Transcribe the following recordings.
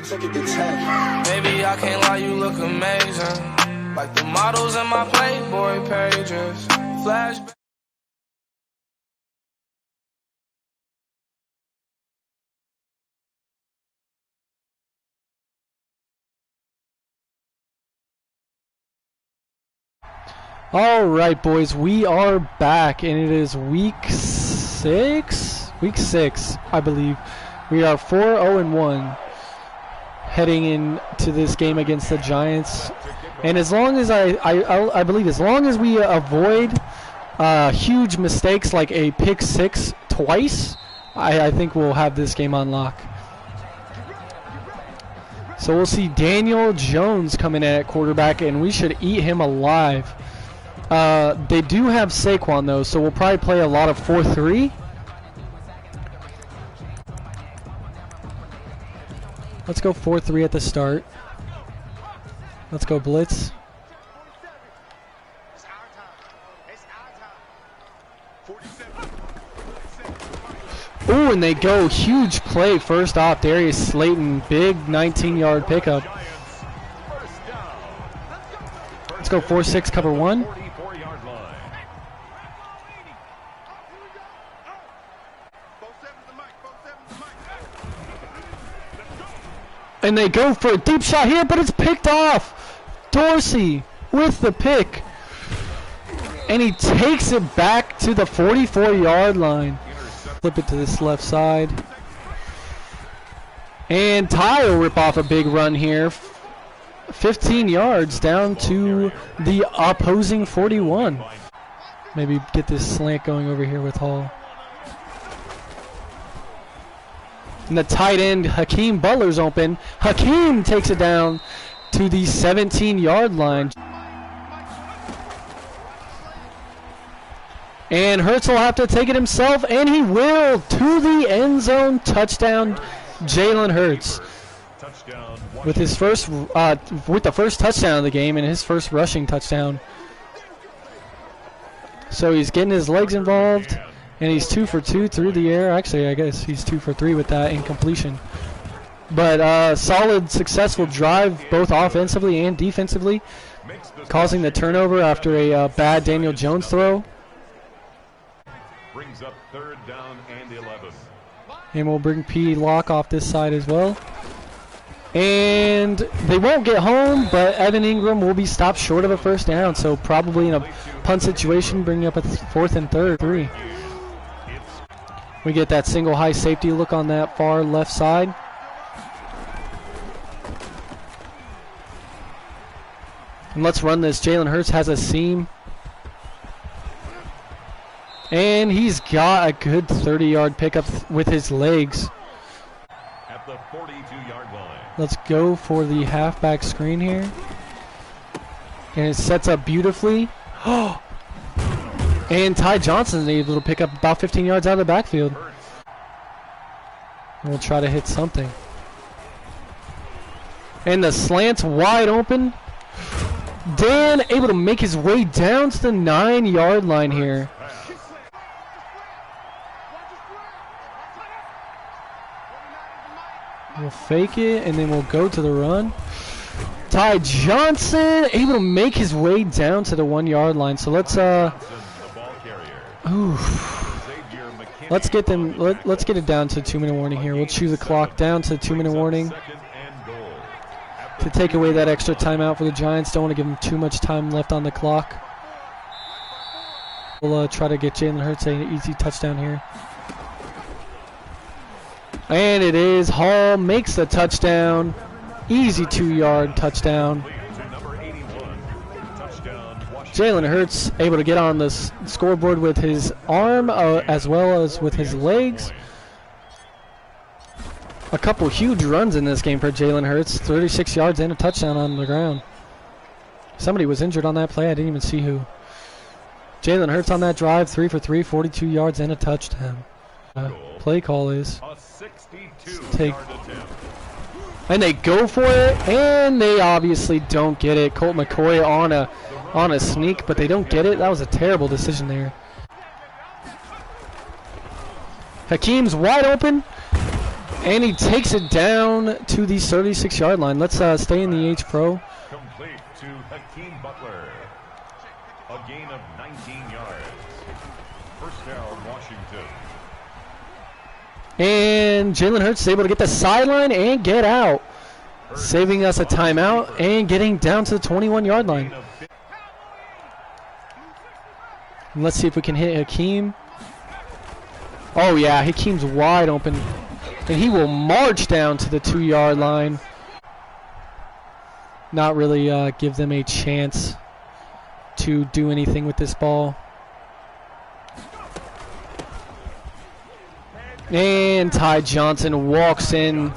Baby, I can't lie, you look amazing. Like the models in my Playboy pages. Flashback. All right, boys, we are back, and it is week 6, I believe. We are 4-0-1 heading into this game against the Giants. And as long as I believe, as long as we avoid huge mistakes like a pick 6 twice, I think we'll have this game on lock. So we'll see Daniel Jones coming in at quarterback, and we should eat him alive. They do have Saquon, though, so we'll probably play a lot of 4-3. Let's go 4-3 at the start. Let's go blitz. Ooh, and they go huge play first off. Darius Slayton, big 19-yard pickup. Let's go 4-6, cover 1. And they go for a deep shot here, but it's picked off. Dorsey with the pick. And he takes it back to the 44-yard line. Flip it to this left side. And Ty will rip off a big run here. 15 yards down to the opposing 41. Maybe get this slant going over here with Hall. And the tight end, Hakeem Butler's open. Hakeem takes it down to the 17-yard line. And Hurts will have to take it himself, and he will, to the end zone. Touchdown, Jalen Hurts. With his first, with the first touchdown of the game and his first rushing touchdown. So he's getting his legs involved. And he's 2 for 2 through the air. Actually, I guess he's 2 for 3 with that incompletion. But solid, successful drive, both offensively and defensively, causing the turnover after a bad Daniel Jones throw. Brings up 3rd down and 11. And we'll bring P. Locke off this side as well. And they won't get home, but Evan Ingram will be stopped short of a first down. So probably in a punt situation, bringing up a 4th and 3. We get that single high safety look on that far left side. And let's run this. Jalen Hurts has a seam. And he's got a good 30-yard pickup with his legs. At the 42-yard line. Let's go for the halfback screen here. And it sets up beautifully. Oh! And Ty Johnson is able to pick up about 15 yards out of the backfield. And we'll try to hit something. And the slant's wide open. Dan able to make his way down to the 9-yard line here. We'll fake it, and then we'll go to the run. Ty Johnson able to make his way down to the 1-yard line. So let's let's get them. Let's get it down to 2-minute warning here. We'll chew the clock down to 2-minute warning to take away that extra timeout for the Giants. Don't want to give them too much time left on the clock. We'll try to get Jalen Hurts an easy touchdown here. And it is. Hall makes the touchdown. Easy 2-yard touchdown. Jalen Hurts able to get on the scoreboard with his arm as well as with his legs. A couple huge runs in this game for Jalen Hurts. 36 yards and a touchdown on the ground. Somebody was injured on that play. I didn't even see who. Jalen Hurts on that drive, 3 for 3, 42 yards and a touchdown. Play call is take. And they go for it, and they obviously don't get it. Colt McCoy on a sneak, but they don't get it. That was a terrible decision there. Hakeem's wide open. And he takes it down to the 36-yard line. Let's stay in the H Pro. Complete to Hakeem Butler. A gain of 19 yards. First down, Washington. And Jalen Hurts is able to get the sideline and get out, saving us a timeout and getting down to the 21-yard line. And let's see if we can hit Hakeem. Oh yeah, Hakeem's wide open. And he will march down to the 2-yard line. Not really give them a chance to do anything with this ball. And Ty Johnson walks in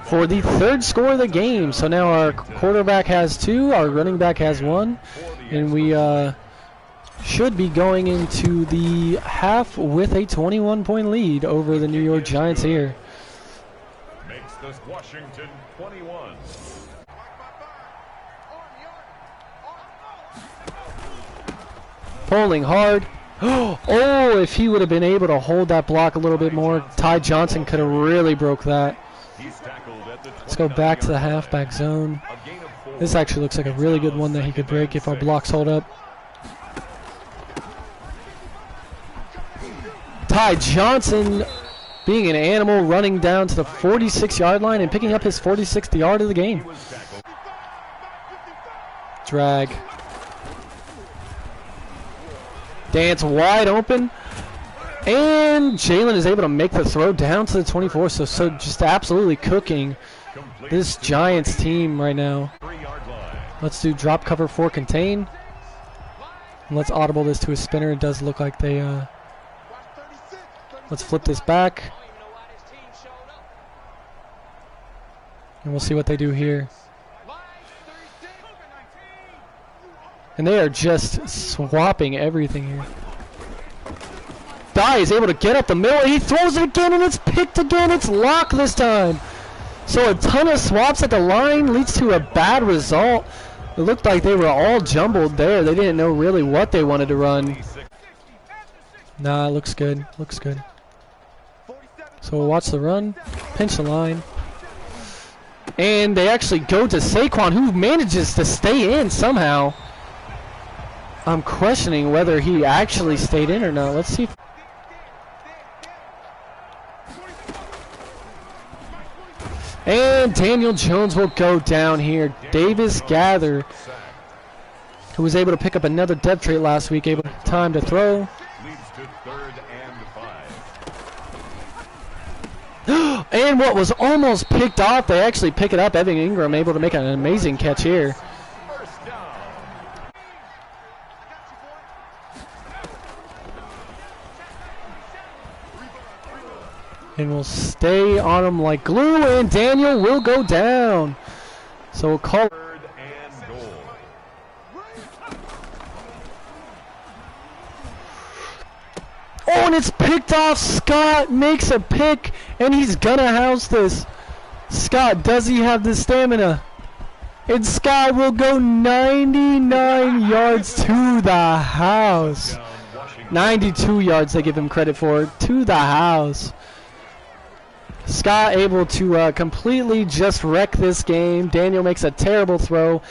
for the 3rd score of the game. So now our quarterback has 2, our running back has 1. And we should be going into the half with a 21-point lead over the New York Giants here. Makes this Washington 21. Pulling hard. Oh, if he would have been able to hold that block a little bit more, Ty Johnson could have really broke that. Let's go back to the halfback zone. This actually looks like a really good one that he could break if our blocks hold up. Ty Johnson being an animal, running down to the 46-yard line and picking up his 46th yard of the game. Drag. Dance wide open. And Jalen is able to make the throw down to the 24. So just absolutely cooking this Giants team right now. Let's do drop cover 4 contain. And let's audible this to a spinner. It does look like they... Let's flip this back. And we'll see what they do here. And they are just swapping everything here. Dye is able to get up the middle. He throws it again, and it's picked again. It's locked this time. So a ton of swaps at the line leads to a bad result. It looked like they were all jumbled there. They didn't know really what they wanted to run. Nah, it looks good. Looks good. So we'll watch the run. Pinch the line. And they actually go to Saquon, who manages to stay in somehow. I'm questioning whether he actually stayed in or not. Let's see. And Daniel Jones will go down here. Davis Gather, who was able to pick up another depth trait last week, able time to throw. Leads to 3rd and 5. And what was almost picked off, they actually pick it up. Evan Ingram able to make an amazing catch here. First down. And we'll stay on him like glue, and Daniel will go down. So we'll call 3rd and goal. Oh, and it's picked off. Scott makes a pick, and he's gonna house this. Scott, does he have the stamina? And Scott will go 99 yards to the house. 92 yards they give him credit for, to the house. Scott able to completely just wreck this game. Daniel makes a terrible throw.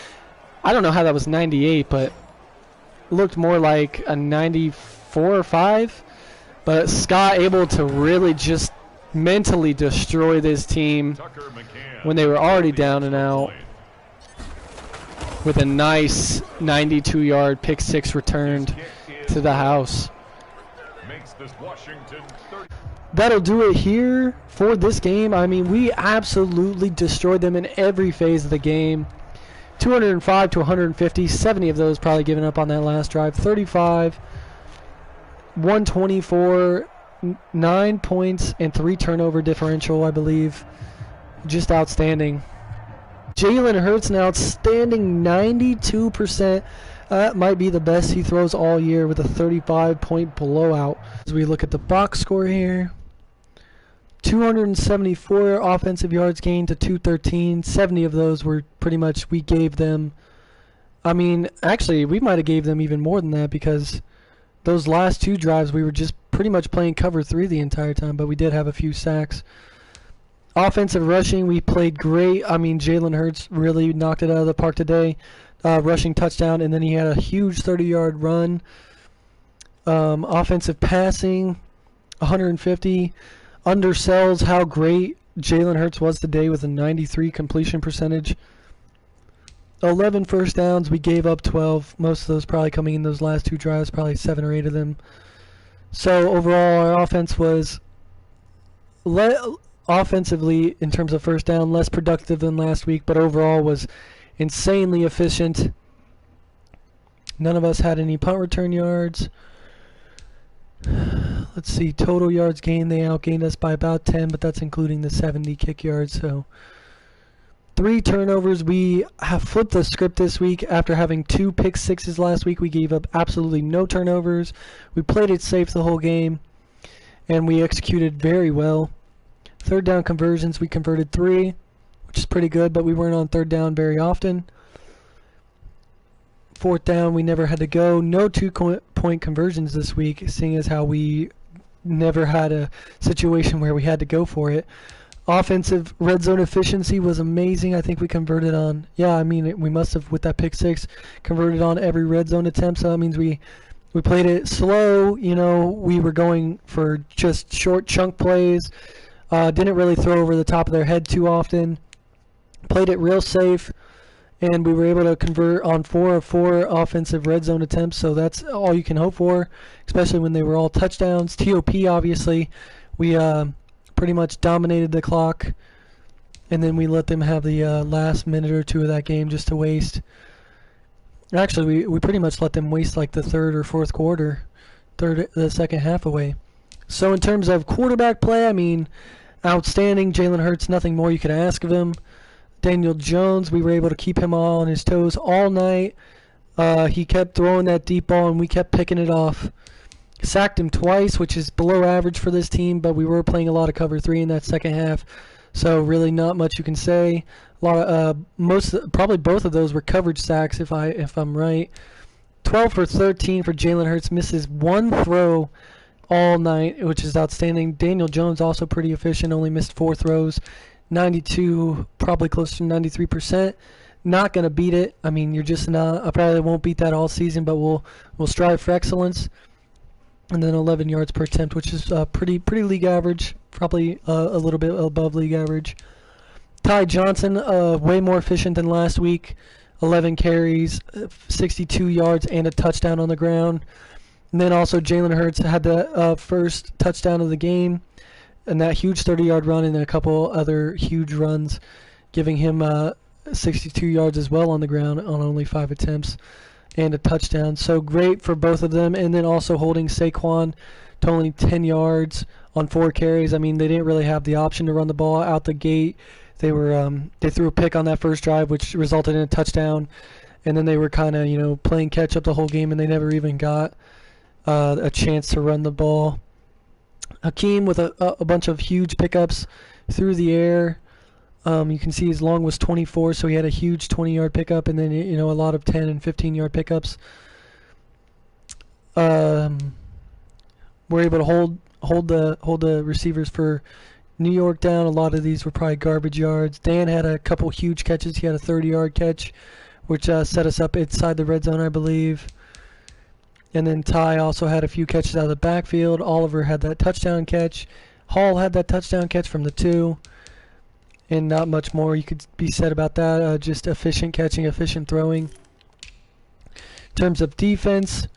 I don't know how that was 98, but looked more like a 94 or 5. But Scott able to really just mentally destroy this team when they were already down and out with a nice 92-yard pick 6 returned to the house. That'll do it here for this game. I mean, we absolutely destroyed them in every phase of the game. 205 to 150, 70 of those probably given up on that last drive. 35, 124, 9 points, and 3 turnover differential, I believe. Just outstanding. Jalen Hurts, an outstanding 92%. That might be the best he throws all year with a 35-point blowout. As we look at the box score here, 274 offensive yards gained to 213. 70 of those were pretty much we gave them. I mean, actually, we might have gave them even more than that because those last 2 drives we were just pretty much playing cover 3 the entire time, but we did have a few sacks. Offensive rushing, we played great. I mean, Jalen Hurts really knocked it out of the park today. Rushing touchdown, and then he had a huge 30-yard run. Offensive passing, 150. Undersells how great Jalen Hurts was today with a 93 completion percentage. 11 first downs. We gave up 12. Most of those probably coming in those last 2 drives, probably 7 or 8 of them. So overall, our offense was offensively, in terms of first down, less productive than last week, but overall was insanely efficient. None of us had any punt return yards. Let's see, total yards gained, they outgained us by about 10, but that's including the 70 kick yards. So 3 turnovers. We have flipped the script this week. After having 2 pick sixes last week, we gave up absolutely no turnovers. We played it safe the whole game, and we executed very well. Third down conversions, we converted 3, which is pretty good, but we weren't on third down very often. Fourth down, we never had to go. No 2-point conversions this week, seeing as how we never had a situation where we had to go for it. Offensive red zone efficiency was amazing. I think we converted on, we must have, with that pick 6, converted on every red zone attempt. So that means we played it slow. You know, we were going for just short chunk plays. Didn't really throw over the top of their head too often. Played it real safe, and we were able to convert on 4 of 4 offensive red zone attempts, so that's all you can hope for, especially when they were all touchdowns. TOP, obviously, we pretty much dominated the clock, and then we let them have the last minute or 2 of that game just to waste. Actually, we pretty much let them waste like the third or fourth quarter, the second half away. So in terms of quarterback play, I mean, outstanding. Jalen Hurts, nothing more you could ask of him. Daniel Jones, we were able to keep him all on his toes all night. He kept throwing that deep ball, and we kept picking it off. Sacked him twice, which is below average for this team, but we were playing a lot of cover 3 in that second half, so really not much you can say. A lot of probably both of those were coverage sacks, if I'm right. 12 for 13 for Jalen Hurts. Misses 1 throw all night, which is outstanding. Daniel Jones also pretty efficient, only missed 4 throws. 92, probably close to 93%. Not going to beat it. I mean, you're just not. I probably won't beat that all season, but we'll strive for excellence. And then 11 yards per attempt, which is pretty league average, probably a little bit above league average. Ty Johnson, way more efficient than last week. 11 carries, 62 yards, and a touchdown on the ground. And then also Jalen Hurts had the first touchdown of the game, and that huge 30-yard run, and then a couple other huge runs, giving him 62 yards as well on the ground on only 5 attempts and a touchdown. So great for both of them. And then also holding Saquon to only 10 yards on 4 carries. I mean, they didn't really have the option to run the ball out the gate. They threw a pick on that first drive, which resulted in a touchdown, and then they were kind of playing catch up the whole game, and they never even got a chance to run the ball. Hakeem with a bunch of huge pickups through the air. You can see his long was 24, so he had a huge 20-yard pickup, and then a lot of 10 and 15-yard pickups. We're able to hold the receivers for New York down. A lot of these were probably garbage yards. Dan had a couple huge catches. He had a 30-yard catch, which set us up inside the red zone, I believe. And then Ty also had a few catches out of the backfield. Oliver had that touchdown catch. Hall had that touchdown catch from the 2. And not much more you could be said about that. Just efficient catching, efficient throwing. In terms of defense,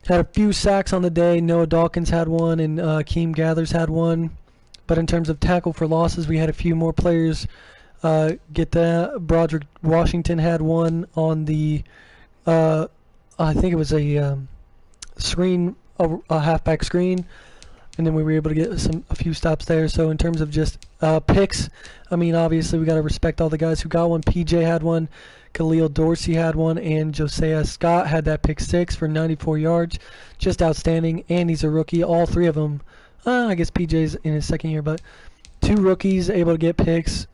had a few sacks on the day. Noah Dawkins had 1, and Akeem Gathers had 1. But in terms of tackle for losses, we had a few more players get that. Broderick Washington had 1 on the, I think it was a screen, a halfback screen. And then we were able to get a few stops there. So in terms of just picks, I mean, obviously we got to respect all the guys who got 1. PJ had 1, Khalil Dorsey had 1, and Josiah Scott had that pick 6 for 94 yards. Just outstanding, and he's a rookie. All 3 of them, I guess PJ's in his second year, but 2 rookies able to get picks,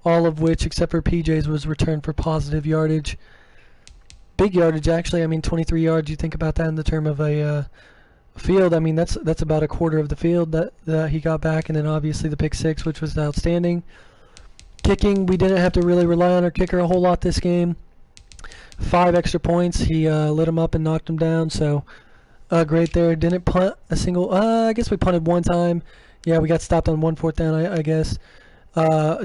all of which, except for PJ's, was returned for positive yardage. Big yardage, actually. I mean, 23 yards, you think about that in the term of a field. I mean, that's about a quarter of the field that he got back, and then obviously the pick six, which was outstanding. Kicking, we didn't have to really rely on our kicker a whole lot this game. 5 extra points. He lit him up and knocked him down, so great there. Didn't punt a single. I guess we punted one time. Yeah, we got stopped on 1 4th down, I guess.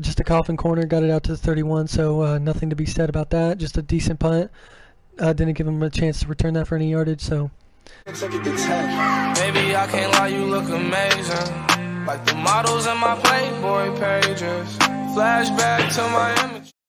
Just a coffin corner, got it out to the 31, so nothing to be said about that. Just a decent punt. Didn't give him a chance to return that for any yardage, so. Maybe I can't lie, you look amazing. Like the models in my Playboy pages. Flashback to Miami.